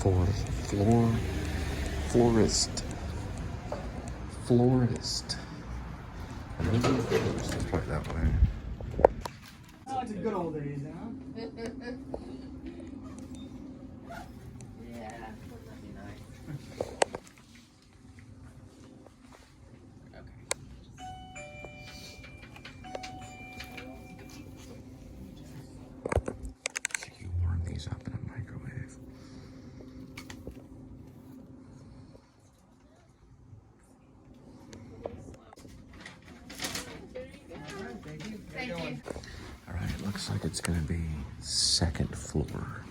4th floor. Florist. Let's try it that way. Oh, it's a good old days, huh? Yeah, that'd be nice. So you warm these up in a microwave. Thank you. All right, it looks like it's gonna be 2nd floor.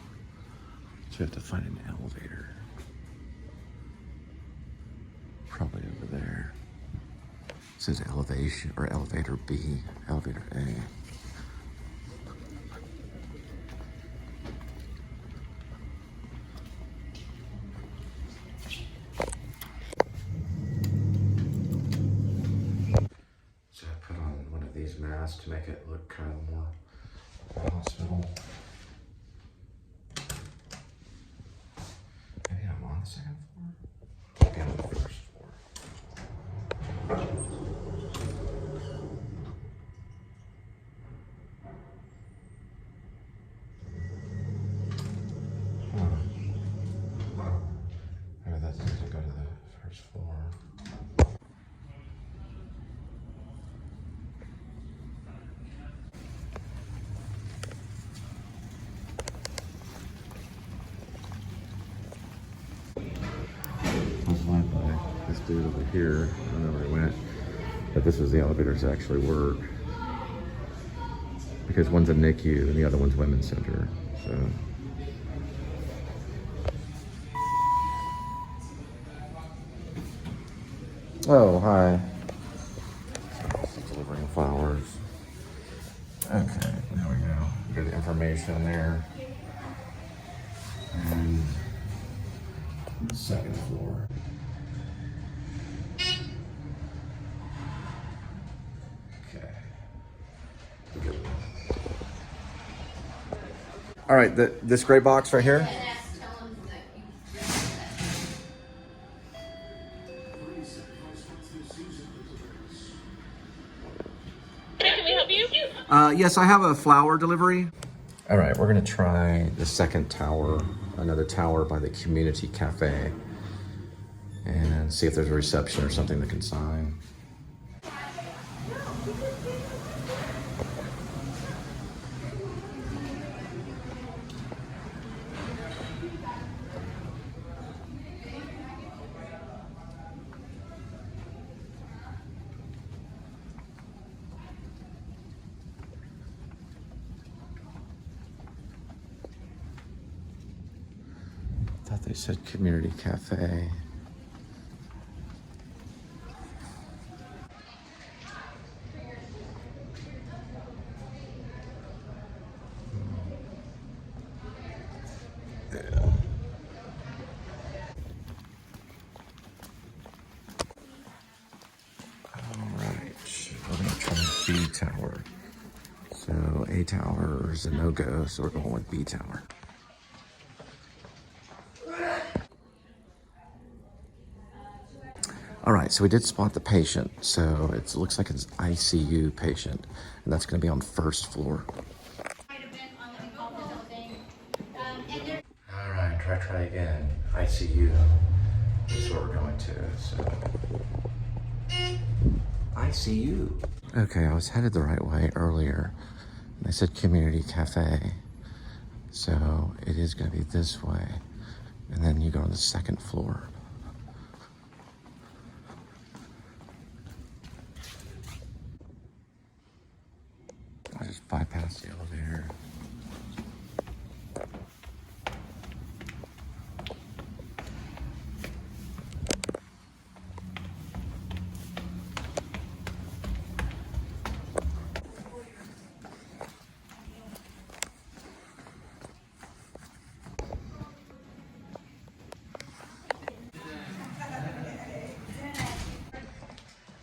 So we have to find an elevator. Probably over there. It says elevation or elevator B, elevator A. So I put on one of these masks to make it look kind of more hospital. Maybe I'm on the 2nd floor? Maybe I'm on the 1st floor. Maybe that's to go to the 1st floor. I was led by this dude over here. I don't know where he went. But this was the elevators that actually work. Because one's a NICU and the other one's Women's Center. So. Oh, hi. Delivering flowers. Okay, there we go. Good information there. And 2nd floor. Okay. All right, this gray box right here. Can we help you? Yes, I have a flower delivery. All right, we're gonna try the 2nd tower, another tower by the community cafe, and see if there's a reception or something that can sign. I thought they said community cafe. Yeah. All right, we're gonna try B tower. So A tower is a no-go, so we're going with B tower. All right, so we did spot the patient. So it looks like it's ICU patient, and that's gonna be on 1st floor. All right, try again. ICU is what we're going to, so. ICU. Okay, I was headed the right way earlier. They said community cafe. So it is gonna be this way. And then you go on the 2nd floor. I just bypassed the elevator.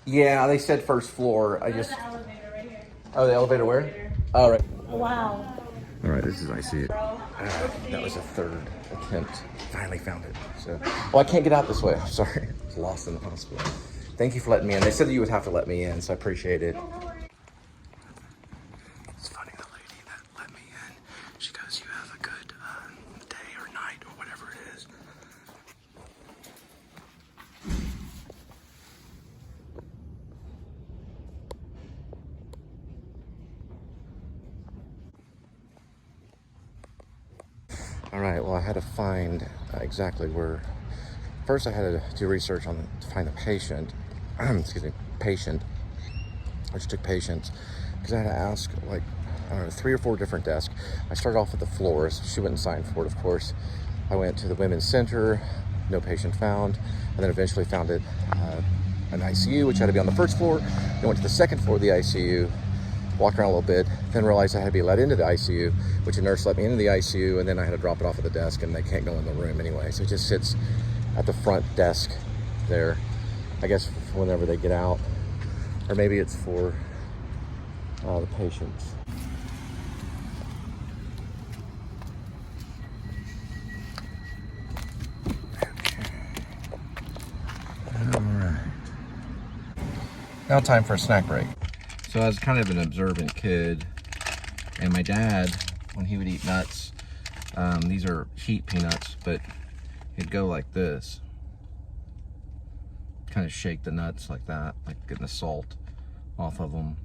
Yeah, they said 1st floor. I just. The elevator right here. Oh, the elevator where? Oh, right. Wow. All right, this is ICU. That was a third attempt. Finally found it. So, well, I can't get out this way. I'm sorry. I was lost in the hospital. Thank you for letting me in. They said that you would have to let me in, so I appreciate it. It's funny, the lady that let me in, she goes, you have a good day or night or whatever it is. All right, well, I had to find exactly where. First, I had to do research to find the patient. Excuse me, patient. I just took patients because I had to ask, like, I don't know, 3 or 4 different desks. I started off with the florist. She wouldn't sign for it, of course. I went to the women's center, no patient found, and then eventually found it an ICU, which had to be on the first floor. Then went to the second floor of the ICU. Walked around a little bit, then realized I had to be let into the ICU, which a nurse let me into the ICU, and then I had to drop it off at the desk, and they can't go in the room anyway. So it just sits at the front desk there, I guess whenever they get out, or maybe it's for the patients. All right. Now time for a snack break. So I was kind of an observant kid, and my dad, when he would eat nuts, these are heat peanuts, but he'd go like this, kind of shake the nuts like that, like getting the salt off of them.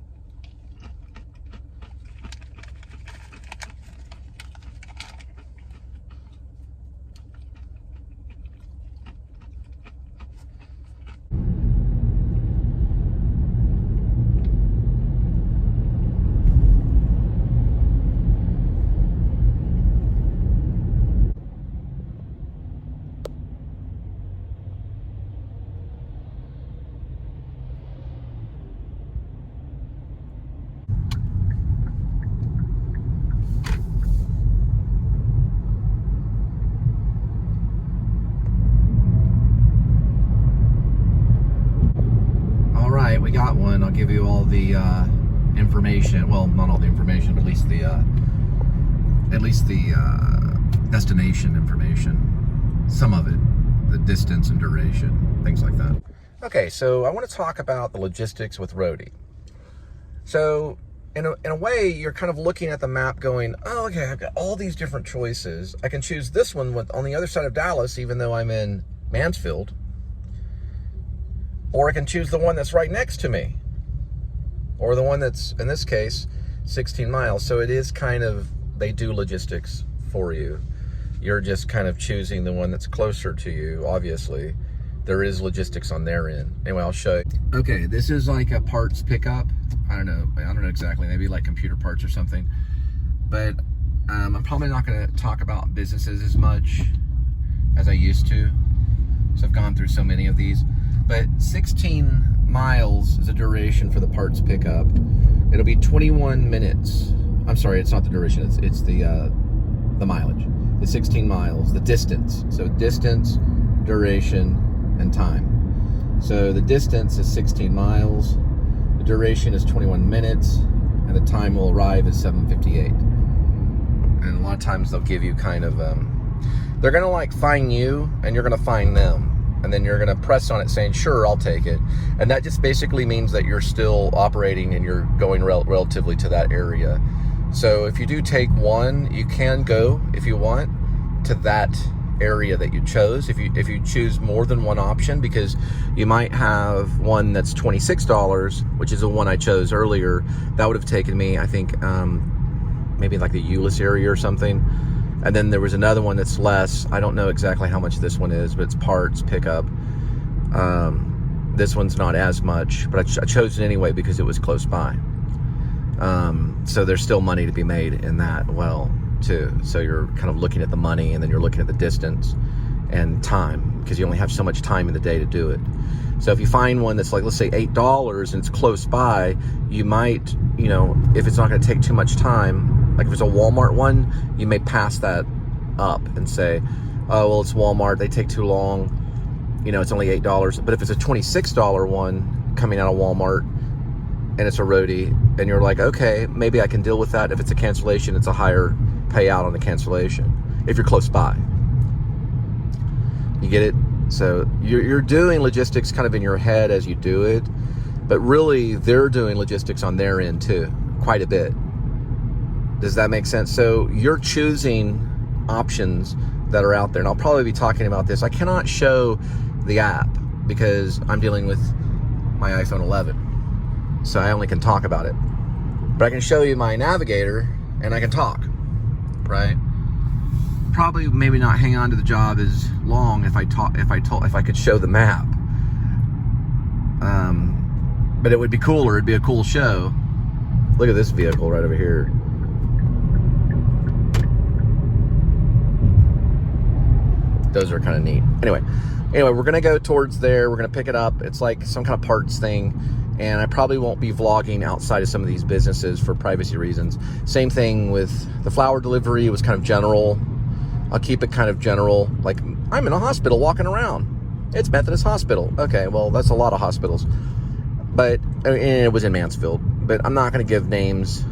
We got one. I'll give you all the information. Well, not all the information, but at least the destination information. Some of it, the distance and duration, things like that. Okay, so I want to talk about the logistics with Roadie. So in a way, you're kind of looking at the map going, oh, okay, I've got all these different choices. I can choose this one on the other side of Dallas, even though I'm in Mansfield. Or I can choose the one that's right next to me. Or the one that's, in this case, 16 miles. So it is kind of, they do logistics for you. You're just kind of choosing the one that's closer to you, obviously. There is logistics on their end. Anyway, I'll show you. Okay, this is like a parts pickup. I don't know exactly, maybe like computer parts or something. But I'm probably not gonna talk about businesses as much as I used to. So I've gone through so many of these. But 16 miles is a duration for the parts pickup. It'll be 21 minutes. I'm sorry, it's not the duration, it's the mileage. The 16 miles, the distance. So distance, duration, and time. So the distance is 16 miles, the duration is 21 minutes, and the time will arrive is 7:58. And a lot of times they'll give you kind of, they're gonna like find you, and you're gonna find them. And then you're gonna press on it saying, sure, I'll take it. And that just basically means that you're still operating and you're going relatively to that area. So if you do take one, you can go, if you want, to that area that you chose. If you choose more than one option, because you might have one that's $26, which is the one I chose earlier. That would have taken me, I think, maybe like the Euless area or something. And then there was another one that's less. I don't know exactly how much this one is, but it's parts pickup. This one's not as much, but I chose it anyway because it was close by. So there's still money to be made in that well, too. So you're kind of looking at the money, and then you're looking at the distance and time, because you only have so much time in the day to do it. So if you find one that's like, let's say $8 and it's close by, you might, if it's not going to take too much time, like if it's a Walmart one, you may pass that up and say, oh, well, it's Walmart, they take too long, it's only $8. But if it's a $26 one coming out of Walmart and it's a Roadie, and you're like, okay, maybe I can deal with that. If it's a cancellation, it's a higher pay out on the cancellation if you're close by. You get it? So you're doing logistics kind of in your head as you do it, but really they're doing logistics on their end too, quite a bit. Does that make sense? So you're choosing options that are out there, and I'll probably be talking about this. I cannot show the app because I'm dealing with my iPhone 11, so I only can talk about it. But I can show you my navigator, and I can talk, right? Probably maybe not hang on to the job as long if I could show the map. But it would be cooler. It'd be a cool show. Look at this vehicle right over here. Those are kind of neat. Anyway, we're gonna go towards there. We're gonna pick it up. It's like some kind of parts thing, and I probably won't be vlogging outside of some of these businesses for privacy reasons. Same thing with the flower delivery. It was kind of general. I'll keep it kind of general. Like, I'm in a hospital walking around. It's Methodist Hospital. Okay, well, that's a lot of hospitals. But it was in Mansfield. But I'm not going to give names,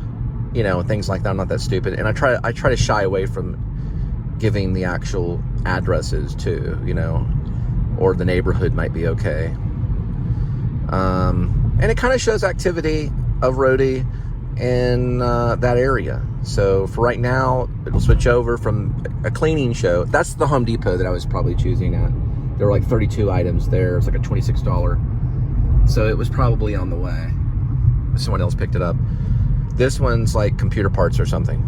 things like that. I'm not that stupid. And I try to shy away from giving the actual addresses too, or the neighborhood might be okay. And it kind of shows activity of Roadie in that area. So for right now, it'll switch over from a cleaning show. That's the Home Depot that I was probably choosing at. There were like 32 items there. It's like a $26. So it was probably on the way. Someone else picked it up. This one's like computer parts or something.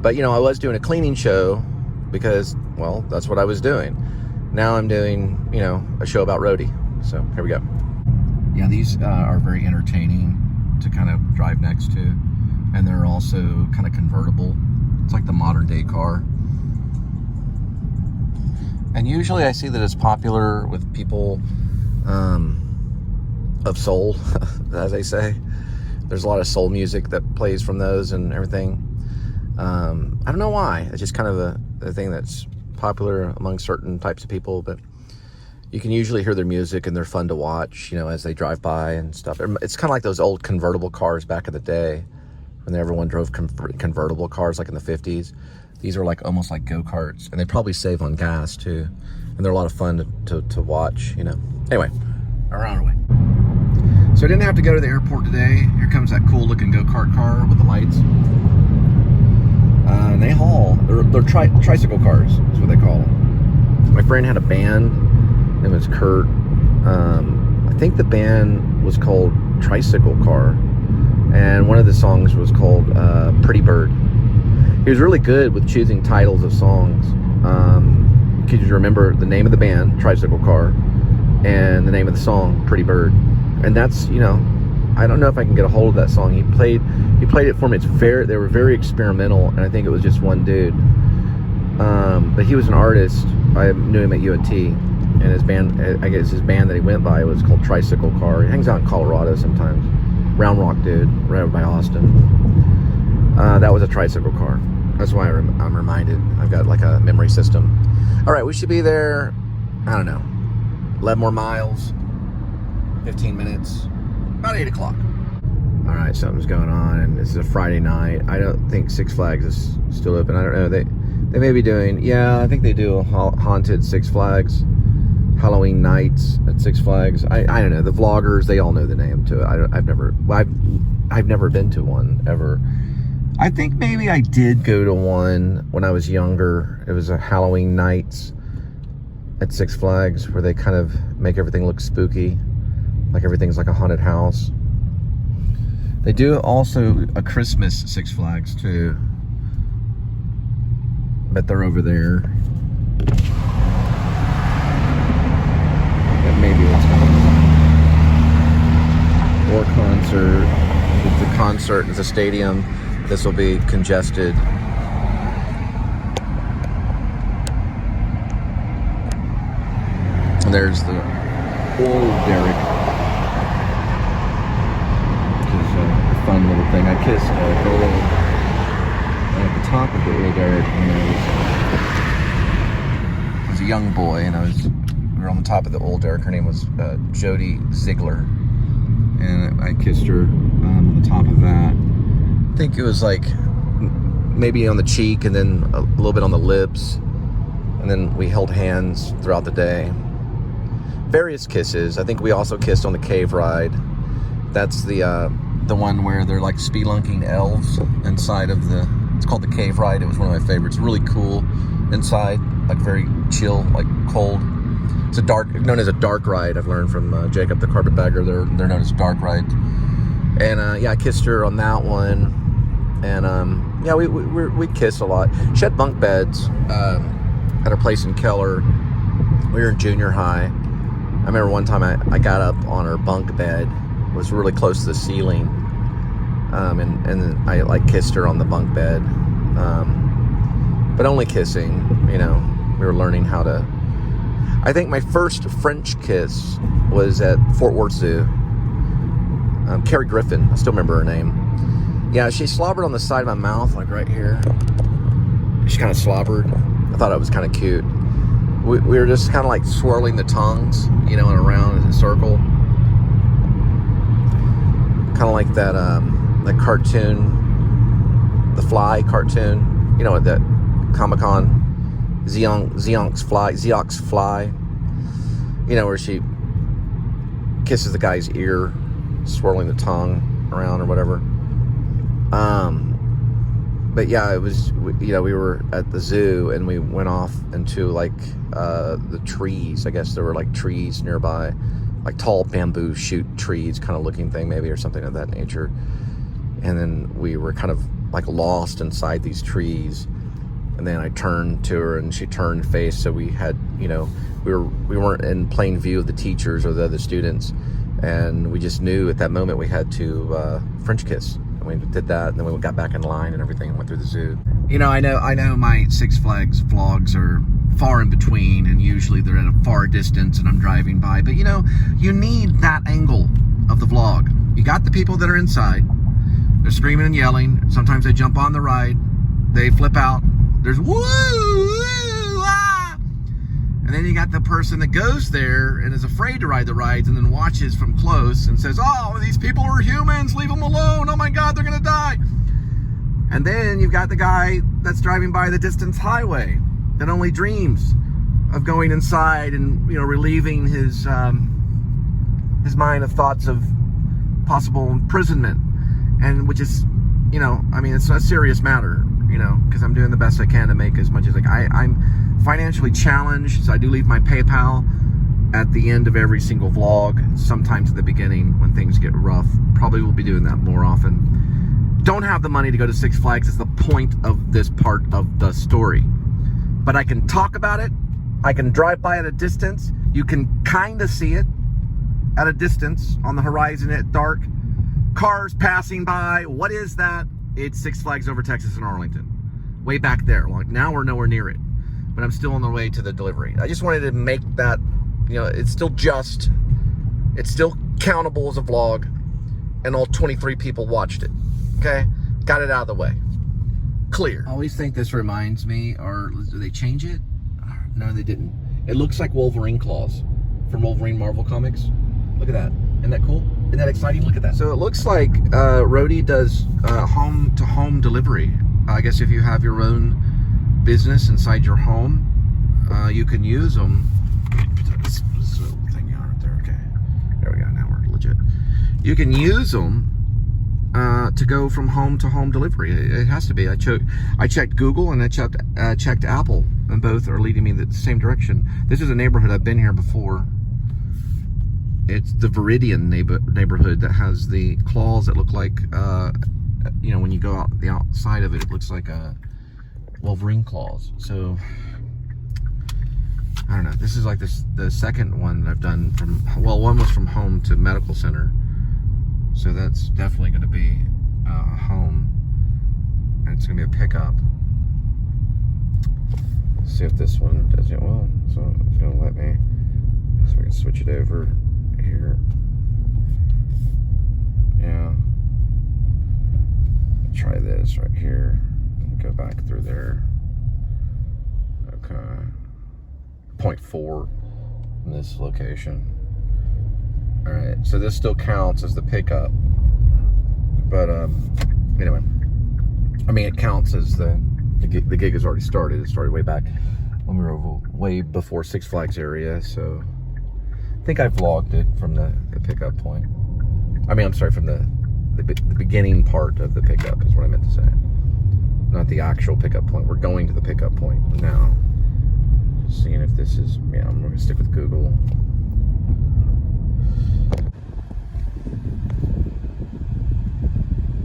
But I was doing a cleaning show because, well, that's what I was doing. Now I'm doing, a show about Roadie. So here we go. Yeah, these are very entertaining to kind of drive next to. And they're also kind of convertible. It's like the modern day car. And usually I see that it's popular with people of soul, as they say. There's a lot of soul music that plays from those and everything. I don't know why. It's just kind of a thing that's popular among certain types of people, but you can usually hear their music and they're fun to watch, as they drive by and stuff. It's kind of like those old convertible cars back in the day when everyone drove convertible cars like in the 50s. These are like almost like go-karts, and they probably save on gas too. And they're a lot of fun to watch, Anyway, around our way. So I didn't have to go to the airport today. Here comes that cool looking go-kart car with the lights. And they haul, they're tricycle cars, is what they call them. My friend had a band, it was Kurt. I think the band was called Tricycle Car. And one of the songs was called Pretty Bird. He was really good with choosing titles of songs. Could you remember the name of the band, Tricycle Car, and the name of the song, Pretty Bird? And that's, I don't know if I can get a hold of that song. He played it for me. They were very experimental, and I think it was just one dude. But he was an artist. I knew him at UNT, and his band, I guess his band that he went by was called Tricycle Car. He hangs out in Colorado sometimes. Round Rock dude, right over by Austin. That was a tricycle car. That's why I'm reminded. I've got like a memory system. All right, we should be there, I don't know, 11 more miles, 15 minutes, about 8 o'clock. All right, something's going on, and this is a Friday night. I don't think Six Flags is still open. I don't know. They may be doing, I think they do a haunted Six Flags, Halloween nights at Six Flags. I don't know. The vloggers, they all know the name to it. I've never been to one ever. I think maybe I did go to one when I was younger. It was a Halloween nights at Six Flags where they kind of make everything look spooky, like everything's like a haunted house. They do also a Christmas Six Flags too, but they're over there. That maybe what's going on. Or concert. If the concert is a stadium, this will be congested. And there's the old derrick. Which is a fun little thing. I kissed Cole at the top of the old derrick when I was a young boy, and we were on the top of the old derrick. Her name was Jody Ziegler. And I kissed her on the top of that. think it was like maybe on the cheek and then a little bit on the lips. And then we held hands throughout the day. Various kisses. I think we also kissed on the cave ride. That's the one where they're like spelunking elves inside of the... It's called the cave ride. It was one of my favorites. Really cool inside. Like very chill, like cold. It's a dark, known as a dark ride. I've learned from Jacob the carpetbagger. They're known as dark rides. And yeah, I kissed her on that one. And yeah, we kissed a lot. She had bunk beds at her place in Keller. We were in junior high. I remember one time I got up on her bunk bed. It was really close to the ceiling. And then I like kissed her on the bunk bed. But only kissing, you know. We were learning how to... I think my first French kiss was at Fort Worth Zoo. Carrie Griffin, I still remember her name. Yeah, she slobbered on the side of my mouth, like right here. She kind of slobbered. I thought it was kind of cute. We were just kind of like swirling the tongues, you know, and around in a circle. Kind of like that cartoon, the Fly cartoon. You know what, that Comic-Con. Zeonk's Fly, you know, where she kisses the guy's ear, swirling the tongue around or whatever. But yeah, it was, you know, we were at the zoo and we went off into like the trees. I guess there were like trees nearby, like tall bamboo shoot trees kind of looking thing maybe, or something of that nature. And then we were kind of like lost inside these trees. And then I turned to her and she turned face. So we had, you know, we weren't in plain view of the teachers or the other students. And we just knew at that moment we had to French kiss. And we did that. And then we got back in line and everything and went through the zoo. You know, I know my Six Flags vlogs are far in between. And usually they're at a far distance and I'm driving by. But, you know, you need that angle of the vlog. You got the people that are inside. They're screaming and yelling. Sometimes they jump on the ride. They flip out. There's woo, woo, ah. And then you got the person that goes there and is afraid to ride the rides and then watches from close and says, oh, these people are humans, leave them alone, oh my God, they're gonna die. And then you've got the guy that's driving by the distance highway that only dreams of going inside and, you know, relieving his mind of thoughts of possible imprisonment. And which is, you know, I mean, it's a serious matter. You know, because I'm doing the best I can to make as much as I'm financially challenged, so I do leave my PayPal at the end of every single vlog, sometimes at the beginning when things get rough. Probably will be doing that more often. Don't have the money to go to Six Flags is the point of this part of the story. But I can talk about it. I can drive by at a distance. You can kind of see it at a distance on the horizon at dark. Cars passing by. What is that? It's Six Flags Over Texas in Arlington. Way back there. Like now we're nowhere near it. But I'm still on the way to the delivery. I just wanted to make that, you know, it's still just. It's still countable as a vlog. And all 23 people watched it. Okay? Got it out of the way. Clear. I always think this reminds me, or did they change it? No, they didn't. It looks like Wolverine claws from Wolverine Marvel Comics. Look at that. Isn't that cool? Isn't that exciting? Look at that. So it looks like Roadie does home-to-home delivery. I guess if you have your own business inside your home, you can use them. This little thing right there. Okay. There we go. Now we're legit. You can use them to go from home to home delivery. It has to be. I checked Google and I checked Apple, and both are leading me in the same direction. This is a neighborhood I've been here before. It's the Viridian neighborhood that has the claws that look like, you know, when you go out the outside of it, it looks like Wolverine claws. So I don't know. This is like the second one that I've done from. Well, one was from home to medical center. So that's definitely going to be home, and it's going to be a pickup. Let's see if this one does it well. So it's going to let me. So we can switch it over here. Yeah. Try this right here. Go back through there. Okay. 0.4 in this location. Alright, so this still counts as the pickup. But anyway. I mean, it counts as the gig has already started. It started way back when we were way before Six Flags area, so I think I vlogged it from the pickup point. I mean, I'm sorry, from the beginning part of the pickup is what I meant to say. Not the actual pickup point. We're going to the pickup point now. Just seeing if this is, yeah, I'm going to stick with Google.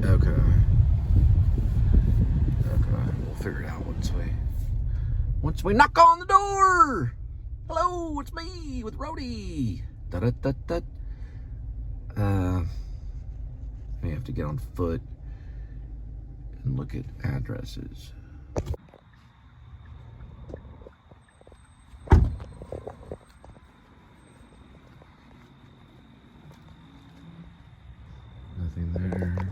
Okay. We'll figure it out once we knock on the door. Hello, it's me with Roadie. Da-da-da-da. May have to get on foot and look at addresses. Nothing there.